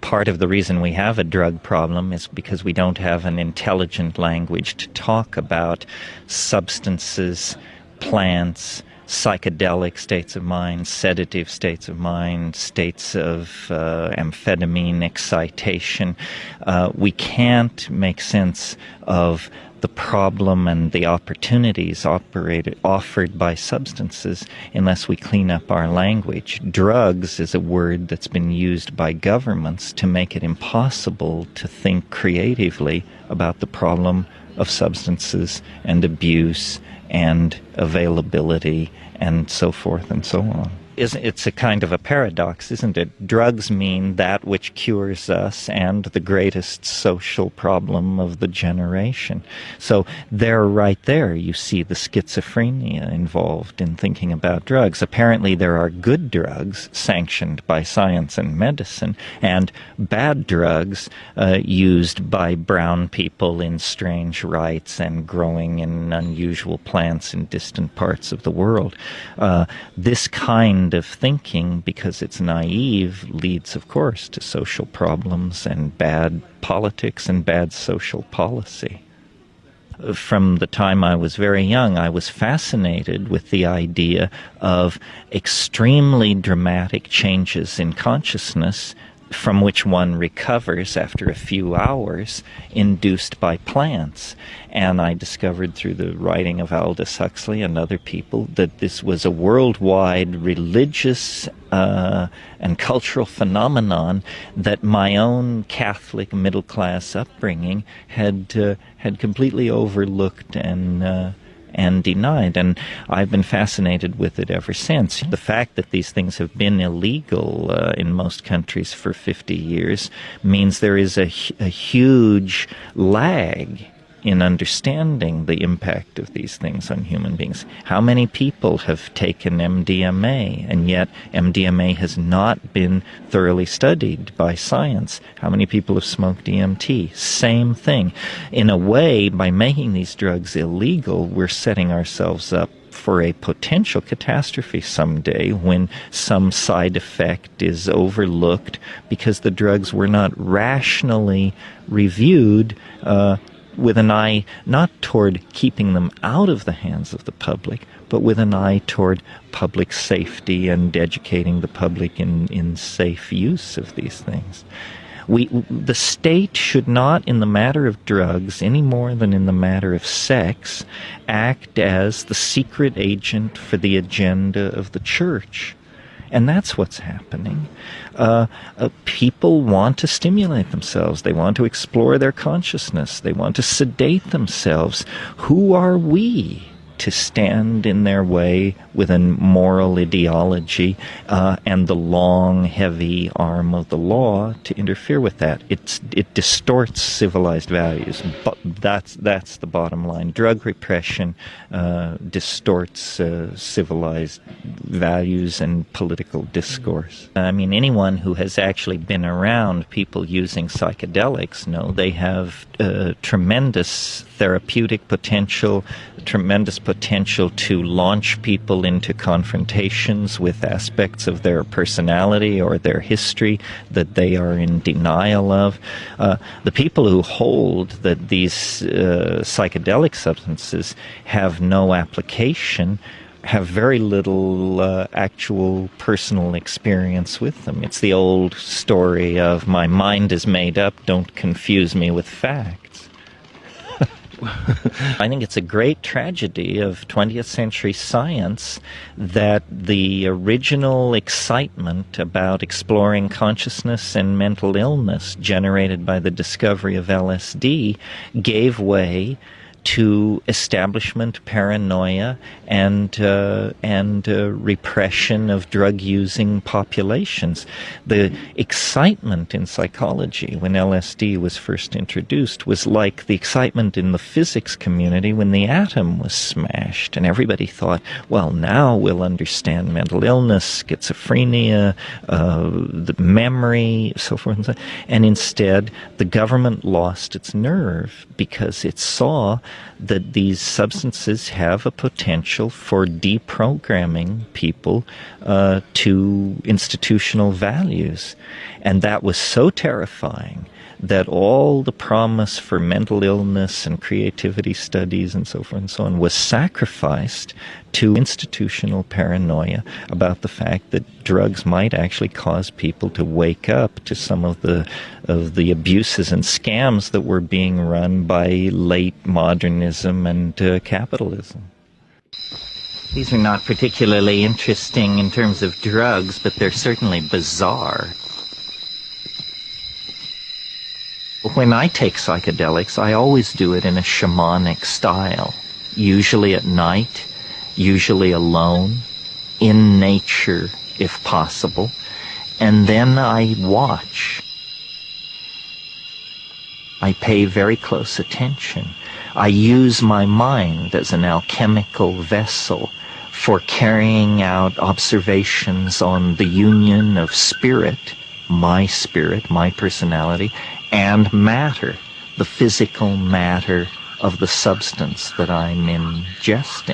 part of the reason we have a drug problem is because we don't have an intelligent language to talk about substances, plants, psychedelic states of mind, sedative states of mind, states of amphetamine excitation. We can't make sense of the problem and the opportunities offered by substances unless we clean up our language. Drugs is a word that's been used by governments to make it impossible to think creatively about the problem of substances and abuse and availability and so forth and so on. It's a kind of a paradox, isn't it? Drugs mean that which cures us and the greatest social problem of the generation. So right there, you see the schizophrenia involved in thinking about drugs. Apparently there are good drugs sanctioned by science and medicine, and bad drugs used by brown people in strange rites and growing in unusual plants in distant parts of the world. This kind of thinking, because it's naive, leads, of course, to social problems and bad politics and bad social policy. From the time I was very young, I was fascinated with the idea of extremely dramatic changes in consciousness from which one recovers after a few hours, induced by plants. And I discovered through the writing of Aldous Huxley and other people that this was a worldwide religious and cultural phenomenon that my own Catholic middle-class upbringing had completely overlooked and denied, and I've been fascinated with it ever since. The fact that these things have been illegal in most countries for 50 years means there is a huge lag in understanding the impact of these things on human beings. How many people have taken MDMA, and yet MDMA has not been thoroughly studied by science? How many people have smoked DMT? Same thing. In a way, by making these drugs illegal, we're setting ourselves up for a potential catastrophe someday when some side effect is overlooked because the drugs were not rationally reviewed with an eye not toward keeping them out of the hands of the public, but with an eye toward public safety and educating the public in safe use of these things. The state should not, in the matter of drugs, any more than in the matter of sex, act as the secret agent for the agenda of the church. And that's what's happening. People want to stimulate themselves. They want to explore their consciousness. They want to sedate themselves. Who are we to stand in their way with a moral ideology and the long, heavy arm of the law to interfere with that? It distorts civilized values. But that's the bottom line. Drug repression distorts civilized values and political discourse. I mean, anyone who has actually been around people using psychedelics know they have tremendous therapeutic potential, tremendous potential to launch people into confrontations with aspects of their personality or their history that they are in denial of. The people who hold that these psychedelic substances have no application have very little actual personal experience with them. It's the old story of my mind is made up, don't confuse me with facts. I think it's a great tragedy of 20th century science that the original excitement about exploring consciousness and mental illness generated by the discovery of LSD gave way to establishment paranoia and repression of drug-using populations. The excitement in psychology when LSD was first introduced was like the excitement in the physics community when the atom was smashed, and everybody thought, well, now we'll understand mental illness, schizophrenia, the memory, so forth and so on. And instead, the government lost its nerve because it saw that these substances have a potential for deprogramming people to institutional values. And that was so terrifying that all the promise for mental illness and creativity studies and so forth and so on was sacrificed to institutional paranoia about the fact that drugs might actually cause people to wake up to some of the abuses and scams that were being run by late modernism and capitalism. These are not particularly interesting in terms of drugs, but they're certainly bizarre. When I take psychedelics, I always do it in a shamanic style, usually at night, usually alone, in nature if possible, and then I watch. I pay very close attention. I use my mind as an alchemical vessel for carrying out observations on the union of spirit, my personality, and matter, the physical matter of the substance that I'm ingesting.